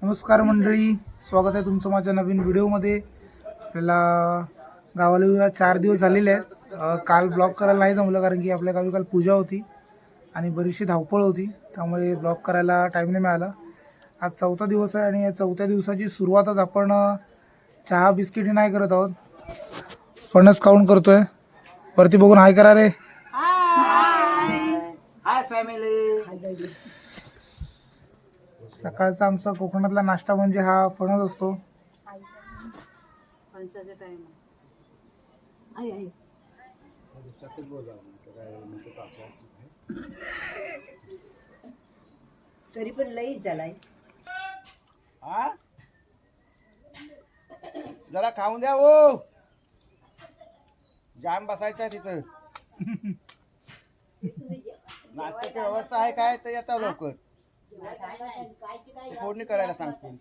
नमस्कार मंडळी, स्वागत आहे तुमचं माझ्या नवीन व्हिडिओमध्ये. आपल्याला गावाला येऊन 4 दिवस झालेले आहेत. काल ब्लॉग करायला नाही जमलं कारण की आपल्या गावी काल पूजा होती आणि बरीचशी धावपळ होती, त्यामुळे ब्लॉग करायला टाईम नाही मिळाला. आज 4था दिवस आहे आणि या 4थ्या दिवसाची सुरुवातच आपण चहा बिस्किटी नाही करत आहोत, फणस खाऊन करतोय. वरती बघून हाय करा रे. Hi family. सकाळचा आमचा कोकणातला नाश्ता म्हणजे हा फणस असतो. तरी पण लई झालाय. हा जरा खाऊन द्या हो, जाम बसायचं आहे तिथं. नाश्त्याची व्यवस्था आहे काय तर येता लवकर, फोडणी करायला सांगतील.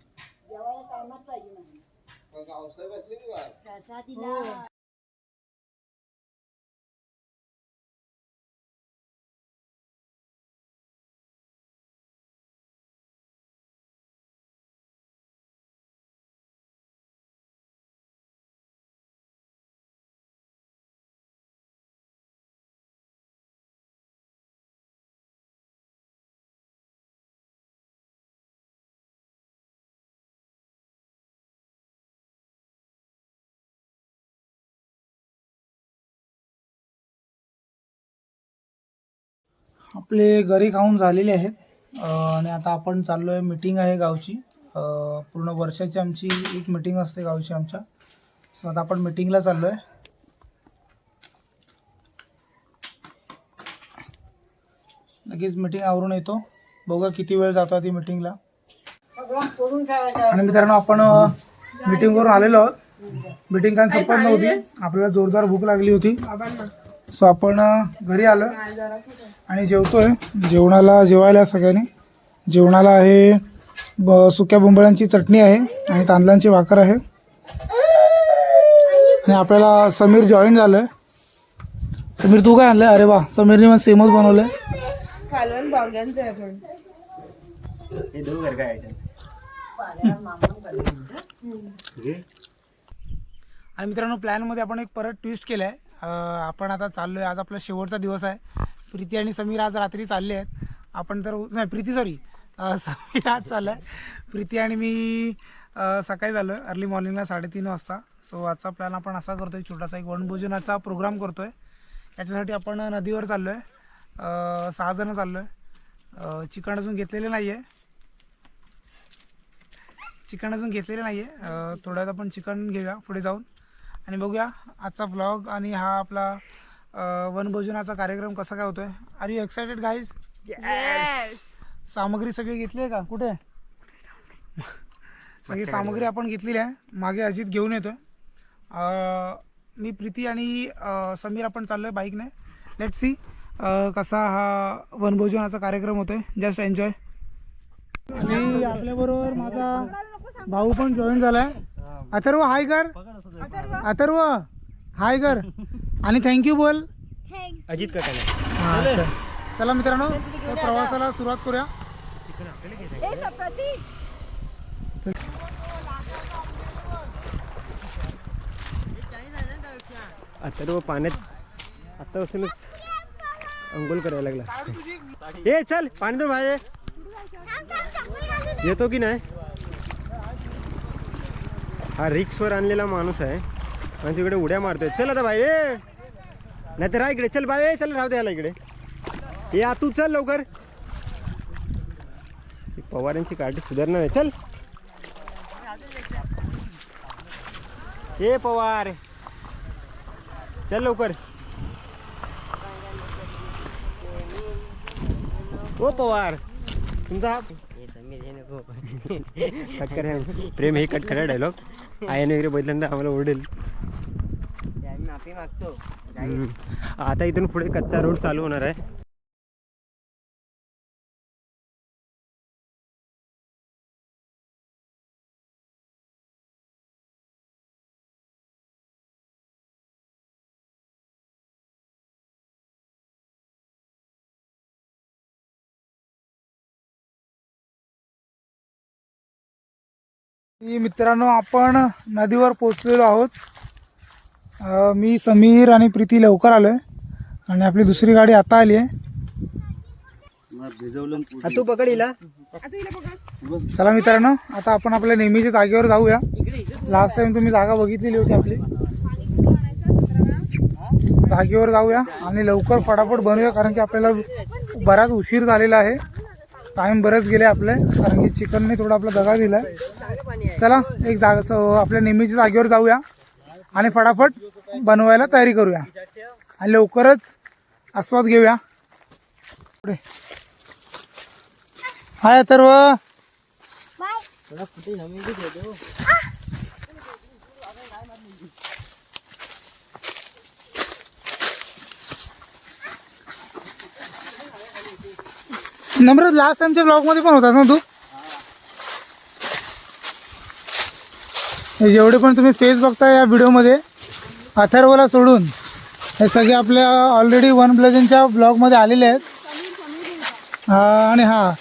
आपले घरी खाऊन झालेले आहेत आणि आता आपण चाललो आहे. मीटिंग आहे गावची, पूर्ण वर्षाची आमची एक मीटिंग असते गावची आमच्या. सो आता आपण मीटिंगला चाललो आहे. लगेच मीटिंग आवरून येतो, बघूया किती वेळ जातो ती मीटिंगला. आणि मित्रांनो, आपण मीटिंगवरून आलेलो आहोत. मीटिंग काय संपत नव्हती, आपल्याला जोरदार भूक लागली होती. सो आपण घरी आलो आणि जेवतोय. जेवायला सगळ्यांनी. जेवणाला आहे सुक्या बोंबळ्यांची चटणी आहे आणि तांदळांची भाकर आहे. आणि आपल्याला समीर जॉईन झालंय. समीर तू काय आणलंय? अरे वा, समीरने मग सेमच बनवलंय. कालवण बांग्यांचं आहे पण हे दोन घर काय आयटम. आणि मित्रांनो, प्लॅनमध्ये आपण एक परत ट्विस्ट केलं आहे. आपण आता चाललो आहे, आज आपला शेवटचा दिवस आहे. प्रीती आणि समीर आज रात्री चालले आहेत. आपण तर नाही, प्रीती सॉरी समीर आज चाललं आहे. प्रीती आणि मी सकाळी झालो आहे, अर्ली मॉर्निंगला 3:30 वाजता. सो आजचा प्लॅन आपण असा करतो आहे, छोटासा एक वनभोजनाचा प्रोग्राम करतो आहे. याच्यासाठी आपण नदीवर चाललो आहे. 6 जण चाललो आहे. चिकन अजून घेतलेलं नाही आहे. थोड्यात आपण चिकन घेऊया पुढे जाऊन आणि बघूया आजचा व्लॉग आणि हा आपला वनभोजनाचा कार्यक्रम कसा काय होतोय. Are you excited guys? सामग्री सगळी घेतली आहे का? कुठे सगळी सामग्री आपण घेतलेली आहे. मागे अजित घेऊन येतोय. मी, प्रीती आणि समीर आपण चाललोय बाईकने. लेट सी कसा हा वनभोजनाचा कार्यक्रम होतोय. Just enjoy. आणि आपल्याबरोबर माझा भाऊ पण जॉईन झालाय. अथर्व हाय कर. अथर्व हाय कर आणि थँक्यू बोल. अजित काका. चला मित्रांनो, प्रवासाला सुरुवात करूया. अथर्व पाण्यात आतापासूनच अंघोळ करायला लागला. हे चल पाणी दे बाहेर. येतो की नाही? हा रिक्सवर आणलेला माणूस आहे आणि तिकडे उड्या मारतोय. चल आता बाहेर, नाही तर इकडे चल बाहेर. चल राहू द्यायला इकडे. ये तू चल लवकर. पवारांची काठी सुधारणार आहे. चल ए पवार, चल लवकर. ओ पवार, तुमचा कट कर. प्रेम हे कट करा डायलॉग. आयाने वगैरे बदल्यांदा आम्हाला ओरडेल. आता इथून पुढे कच्चा रोड चालू होणार आहे. मित्रांनो आपण नदीवर पोचलेलो आहोत. मी समीर आणि प्रीती लवकर आलोय आणि आपली दुसरी गाडी आता आली आहे. तू पकड हिला. चला मित्रांनो आता आपण आपल्या नेहमीच्या जागेवर जाऊया. लास्ट टाइम तुम्ही जागा बघितलेली होती आपली. जागेवर जाऊया आणि लवकर फटाफट बनवूया कारण की आपल्याला बराच उशीर झालेला आहे. टाइम बरेच गेले आपले कारण की चिकनने थोडा आपला दगा दिलाय. चला एक जागा आपल्या नेहमीच्या जागेवर जाऊया आणि फटाफट बनवायला तयारी करूया आणि लवकरच आस्वाद घेऊया. पुढे हाय अथर्व. नम्रत लास्ट टाइमच्या ब्लॉग मध्ये पण होतास ना तू. हे जेवढे पण तुम्ही फेस बघता या व्हिडिओमध्ये अथर्वला सोडून हे सगळे आपल्या ऑलरेडी वन ब्लेजनच्या ब्लॉगमध्ये आलेले आहेत. आणि हा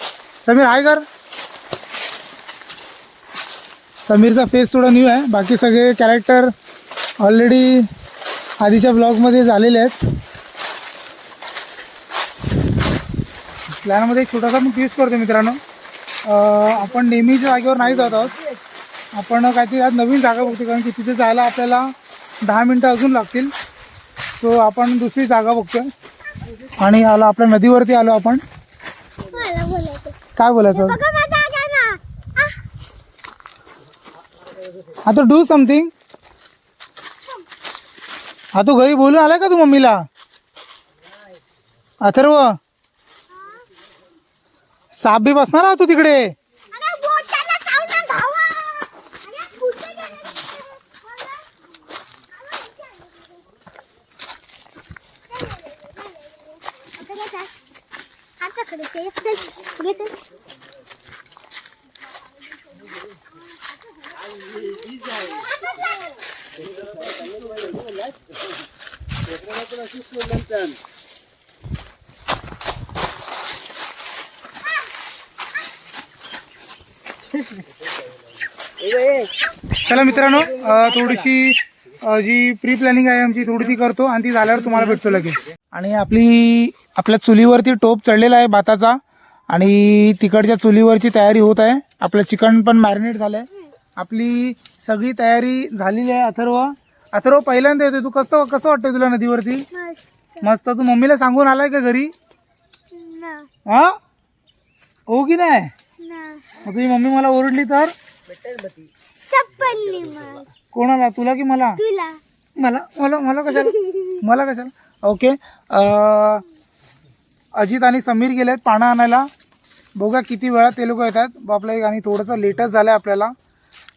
समीर हाय कर. समीरचा फेस थोडा न्यू आहे. बाकी सगळे कॅरेक्टर ऑलरेडी आधीच्या ब्लॉगमध्ये झालेले आहेत. प्लॅनमध्ये एक छोटासा मी ट्विस्ट करतो मित्रांनो. आपण नेहमीच्या जागेवर नाही जात आहोत. आपण काहीतरी आज नवीन जागा बघतो कारण की तिथे जायला आपल्याला 10 मिनटं अजून लागतील. सो आपण दुसरी जागा बघतोय आणि आलो आपल्या नदीवरती आलो आपण. काय बोलायचं आता डू समथिंग. हा तू घरी बोलून आलाय का तू मम्मीला. अथर्व साप बी बसणार हा तू तिकडे. चला मित्रांनो थोडीशी जी प्री प्लॅनिंग आहे आमची थोडी ती करतो आणि ती झाल्यावर तुम्हाला भेटतो लगेच. आणि आपल्या चुलीवरती टोप चढलेला आहे भाताचा आणि तिकडच्या चुलीवरची तयारी होत आहे. आपलं चिकन पण मॅरिनेट झालं आहे. आपली सगळी तयारी झालेली आहे. अथर्व पहिल्यांदा येतोय तू. कसं वाटतंय तुला नदीवरती. मस्त. तू मम्मीला सांगून आलाय का घरी. हा हो की नाही. तुझी मम्मी मला ओरडली तर कोणाला तुला की मला. मला मला मला कशाला ओके. अजित आणि समीर गेलेत पानं आणायला. बघूया किती वेळात ते लोक येतात. आपलं आणि थोडंसं लेटच झालं आहे आपल्याला.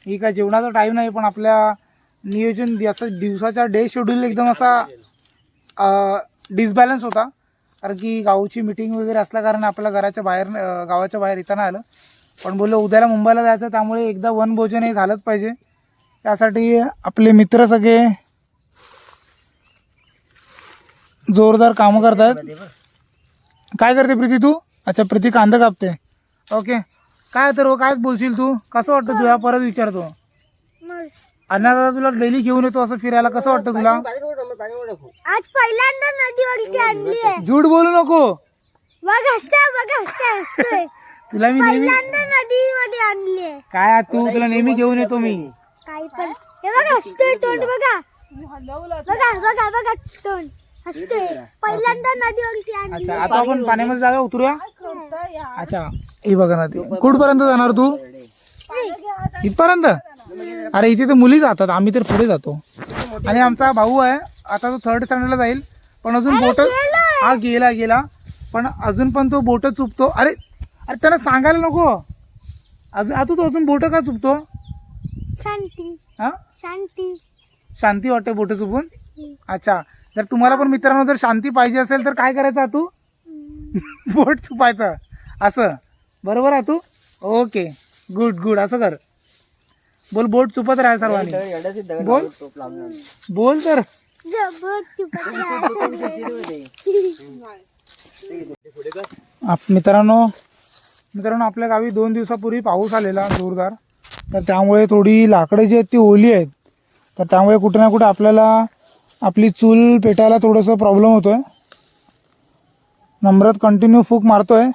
ही काय जेवणाचा टाईम नाही पण आपल्या नियोजन असं दिवसाचा डे शेड्यूल एकदम असा डिसबॅलन्स होता कारण की गावची मिटिंग वगैरे असल्या कारण आपल्याला गावाच्या बाहेर येताना आलं. पण बोललो उद्याला मुंबईला जायचं त्यामुळे एकदा वनभोजन हे झालंच पाहिजे. त्यासाठी आपले मित्र सगळे जोरदार कामं करतात. काय करते प्रीती तू. अच्छा प्रीती कांदा कापते. ओके. काय तर काय बोलशील तू. कसं वाटतं तुला. परत विचारतो. अण्णा तुला डेली घेऊन येतो असं फिरायला. कसं वाटतं तुला. आज पहिल्यांदा नदीवरती आणली आहे. झूट बोलू नको. तुला मी नेहमी नदीमध्ये आणली आहे. काय तू तुला नेहमी घेऊन येतो मी. काही पण हे बघा हसतोय तोंड बघा. बघा तोंड हसतोय. पहिल्यांदा नदीवरती आणली. अच्छा आता आपण पाण्यामध्ये जाऊया उतरूया. अच्छा ही बघा नदी. कुठपर्यंत जाणार तू. इथपर्यंत. अरे इथे तर मुली जातात आम्ही तर पुढे जातो. आणि आमचा भाऊ आहे आता तो 3rd स्टँडर्डला जाईल पण अजून बोट हा गेला पण अजून पण तो बोट चुपतो. अरे त्यांना सांगायला नको. अजून तो अजून बोट का चुपतो. शांती हा शांती वाटते बोट चुपून. अच्छा जर तुम्हाला पण मित्रांनो जर शांती पाहिजे असेल तर काय करायचं तू बोट चुपायचं असं. बरोबर आहे तू. ओके गुड असं कर. बोल बोट चुपत राहा सर्वांनी. बोल तर. मित्रांनो आपल्या गावी 2 दिवसापूर्वी पाऊस आलेला जोरदार. तर त्यामुळे थोडी लाकडं जी आहेत ती ओली आहेत, तर त्यामुळे कुठे ना कुठे आपल्याला आपली चूल पेटायला थोडंसं प्रॉब्लेम होतो आहे. नम्रत कंटिन्यू फूक मारतोय.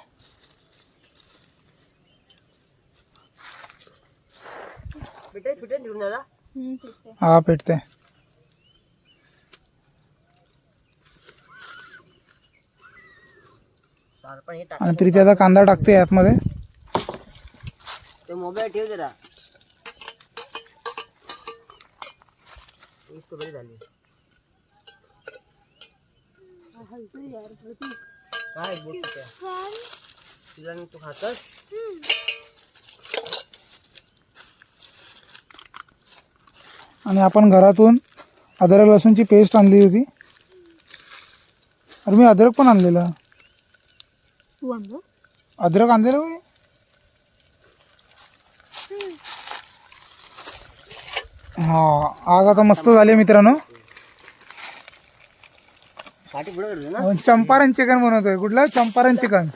हा पेटते. आणि प्रीती आता कांदा टाकते आतमध्ये. मोबाईल ठेव जरा. काय बोल तुला तू खातस. आणि आपण घरातून अद्रक लसूणची पेस्ट आणली होती. अरे मी अद्रक पण आणलेलं. अद्रक आणलेलं मी. हा आग आता मस्त झाली मित्रांनो. आपण चंपारण चिकन बनवतोय. कुठलं चंपारण चिकन.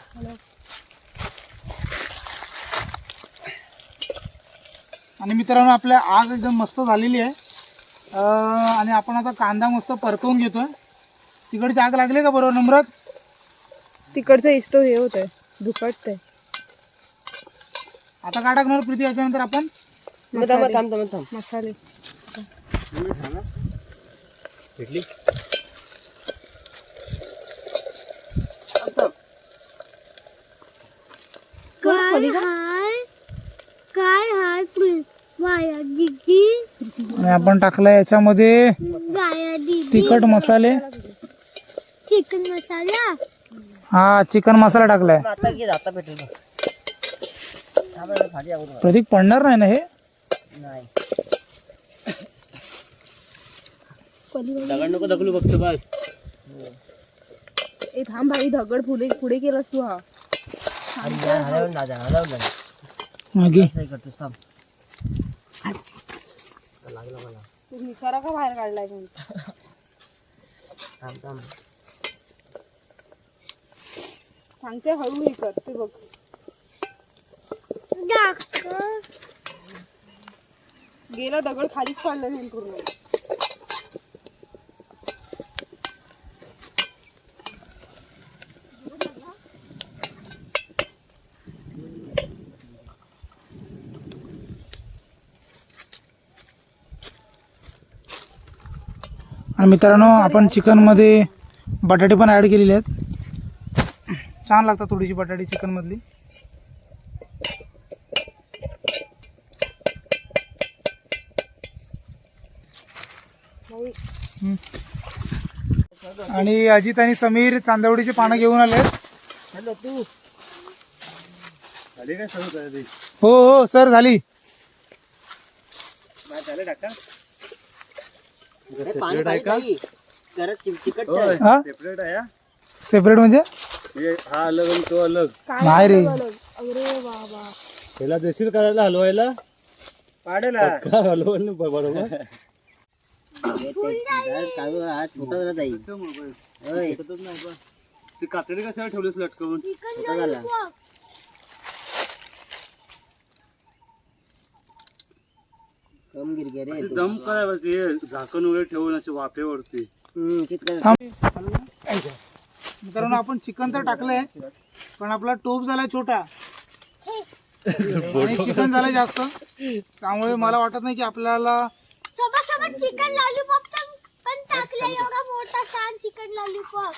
आणि मित्रांनो आपल्या आग एकदम मस्त झालेली आहे. आणि आपण आता कांदा मस्त परतवून घेतोय. तिकडची आग लागली का बरोबर नम्रत. तिकडचं इस्तो हे होत आहे दुखटतंय. आता काय टाकणार प्रीती याच्यानंतर आपण मसाले. भेटली. आणि आपण टाकलाय याच्यामध्ये तिखट मसाले. चिकन मसाला. हा चिकन मसाला टाकलाय. प्रतीक पडणार नाही ना हे. दगड नको दगलू बघतो बस. ए थांब भाई दगड पुढे केलास तू. हा मागे तू निखारा का बाहेर काढलाय. सांगते हळू हे कर. ते बघ गेला दगड खालीच पडला नाही पूर्ण. आणि मित्रांनो आपण चिकनमध्ये बटाटे पण ॲड केलेले आहेत. छान लागतात थोडीशी बटाटे चिकनमधली. आणि अजित आणि समीर चांदवडीची पानं घेऊन आले. हो हो सर झाली. सेपरेट म्हणजे हा अलग आणि तो अलग नाही रे. त्याला देशील करायला हलवायला पाडेला हलवून बरोबर. ती कातडी कशाला ठेवलीस लटकवून. दम करायला झाकण वगैरे ठेवून असे वाफेवरती. मित्रांनो आपण चिकन तर टाकलंय पण आपला टोप झालाय छोटा आणि चिकन झालंय जास्त. त्यामुळे मला वाटत नाही की आपल्याला सोबत चिकन लॉलीपॉप पण टाकले. एवढा मोठा छान चिकन लॉलीपॉप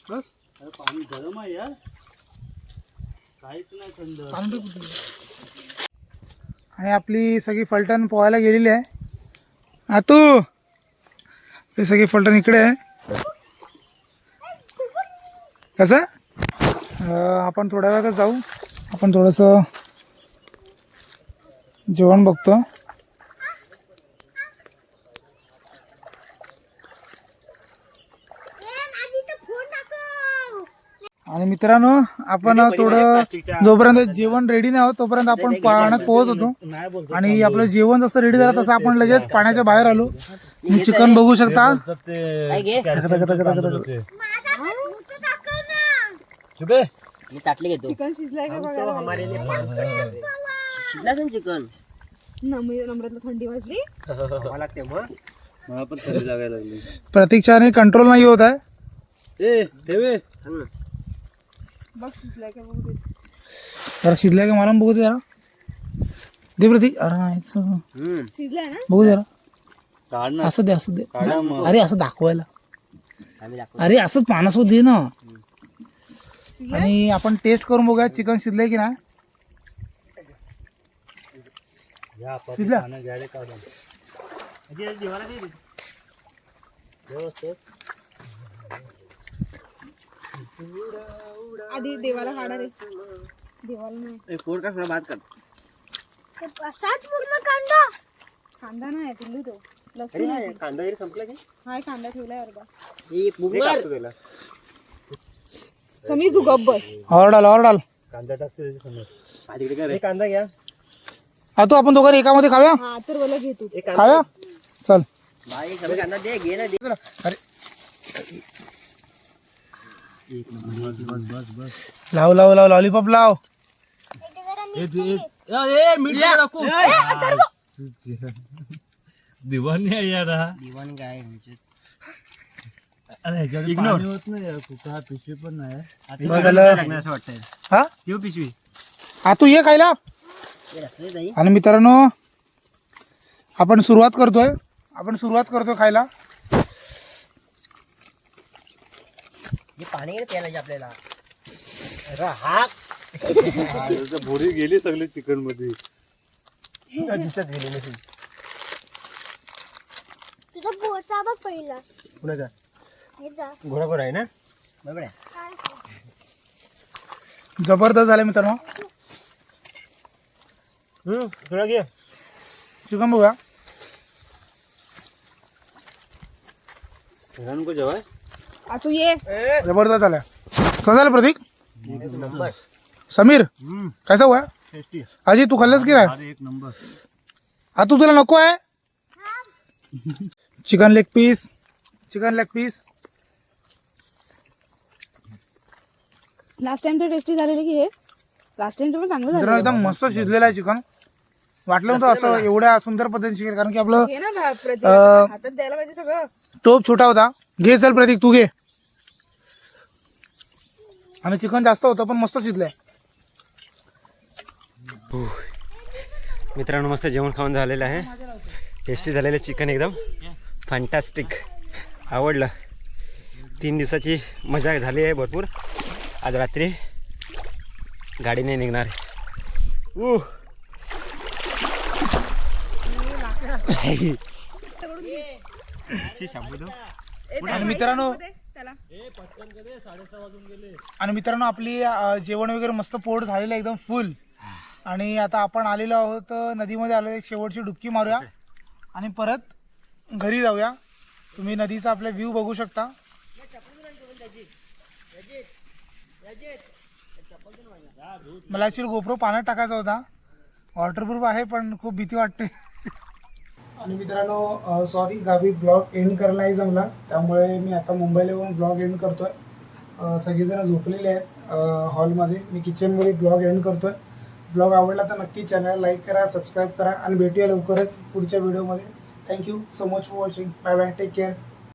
बस पाणी गरम आहे यार. काहीच नाही थंड. आणि आपली सगळी फलटण पोहायला गेलेली आहे. आतू हे सगळी फलटण इकडे आहे. कसं आपण थोड्या वेळात जाऊ. आपण थोडंसं जेवण बघतो. आणि मित्रांनो आपण थोडं जोपर्यंत जेवण रेडी नाही होत तोपर्यंत आपण पाण्यात पोहत होतो. आणि आपलं जेवण जसं रेडी झालं तसं आपण लगेच पाण्याच्या बाहेर आलो. चिकन बघू शकता. मी ताटली घेतो. चिकन शिजलाय का बघायला पाहिजे. शिजला असेल चिकन. नम्रतला थंडी वाजली. मला तेव्हा मला पण थंडी लागायला लागली. प्रतीक्षाने कंट्रोल नाही होत आहे. ए ठेवे बघ शिजलाय का बघू दे. जरा शिजलाय का मला पण बघू दे जरा. दे प्रतीक. अरे नाही शिजलाय ना. बघू जरा. काढ ना. असं दे असं दे. काढा मग. अरे असं दाखवायला. आम्ही दाखवू. अरे असंच पानासोबत दे ना. शिजलाय. आणि आपण टेस्ट करून बघूया चिकन शिजलंय की नाही. या आपण शिजला? खाणं घ्यायला काढून. आधी देवाला काढा रे. देवाला नाही. फोड का थोडा भात कर. असाच पूर्ण कांदा. कांदा नाही पिल्लू तो. अरे लसूण हा, आहे. कांदा जरी संपला की हाय कांदा ठेवलाय अर्धा. ही हे पुंगर. टाकतो त्याला. समीर तू गप्प बस. ऑर्डाल. कांदा टाकतो त्याच्या समोर. तिकडे काय हे कांदा घ्या. हा तू आपण दोघांनी एकामध्ये खाव्या. हा तर बोला घे तू. हे कांदा खाव्या चल. बाई सगळं कांदा दे घे ना दे. अरे लाव लॉलीपॉप लाव. दिवाणी आहे यार हा. दिवाण काय अरे ह्याच्यावर पाणी होत नाही यार. कुठं हा पिशवी पण नाही. बरं झालं. असं वाटतंय. हा ठेव पिशवी. हा तू ये खायला. नाही. आणि मित्रांनो आपण सुरुवात करतोय खायला. हे पाणी घे प्यायला आपल्याला. भोरी गेली सगळी चिकन मध्ये. दिसत गेली नसेल. तुझा पोचा बघ पहिला. कुणाचा हे जा. घोडा आहे ना. बरोबर आहे. जबरदस्त झाले मित्रांनो. थोडा घे. चिकन बघूया. नको जेवाय. आ तू ये. जबरदस्त झालाय. कसं झालं प्रतीक. समीर कैसा हुआ. टेस्टी. अजय तू खाल्लंस की नाही. अरे एक नंबर. हा तू तुला नको आहे. Chicken leg piece. Last time तर टेस्टी झालेलं की हे. लास्ट टाइम तर पण चांगलं मित्रांनो झालं. एकदम मस्त शिजलेलं आहे चिकन. वाटलं नव्हतं असं एवढ्या सुंदर पद्धतीने शिकेल कारण की आपलं घे ना प्रतीक. हातात द्यायला पाहिजे सगळं. टोप छोटा होता. घे चल प्रतीक तू घे. आणि चिकन जास्त होतं पण मस्त शिजलंय. मित्रांनो मस्त जेवण खाऊन झालेलं आहे. टेस्टी झालेलं चिकन एकदम फॅन्टॅस्टिक. आवडलं. 3 दिवसाची मजा झाली आहे भरपूर. आज रात्री गाडीने निघणार. आणि मित्रांनो आपली जेवण वगैरे मस्त पोट झालेलं एकदम फुल. आणि आता आपण आलेलो आहोत नदीमध्ये आलो. एक शेवटची डुबकी मारूया आणि परत घरी जाऊया. तुम्ही नदीचा आपला व्ह्यू बघू शकता. मला ॲक्च्युअली गोप्रो पाण्यात टाकायचा होता. वॉटरप्रूफ आहे पण खूप भीती वाटते. आणि मित्रांनो सॉरी गावी ब्लॉग एंड करायला नाही जमला. त्यामुळे मी आता मुंबईला येऊन ब्लॉग एंड करतोय. सगळेजण झोपलेले आहेत हॉलमध्ये. मी किचनमध्ये ब्लॉग एंड करतोय. ब्लॉग आवडला तर नक्की चॅनल लाईक करा, सबस्क्राईब करा आणि भेटूया लवकरच पुढच्या व्हिडिओमध्ये. Thank you so much for watching. Bye bye. Take care.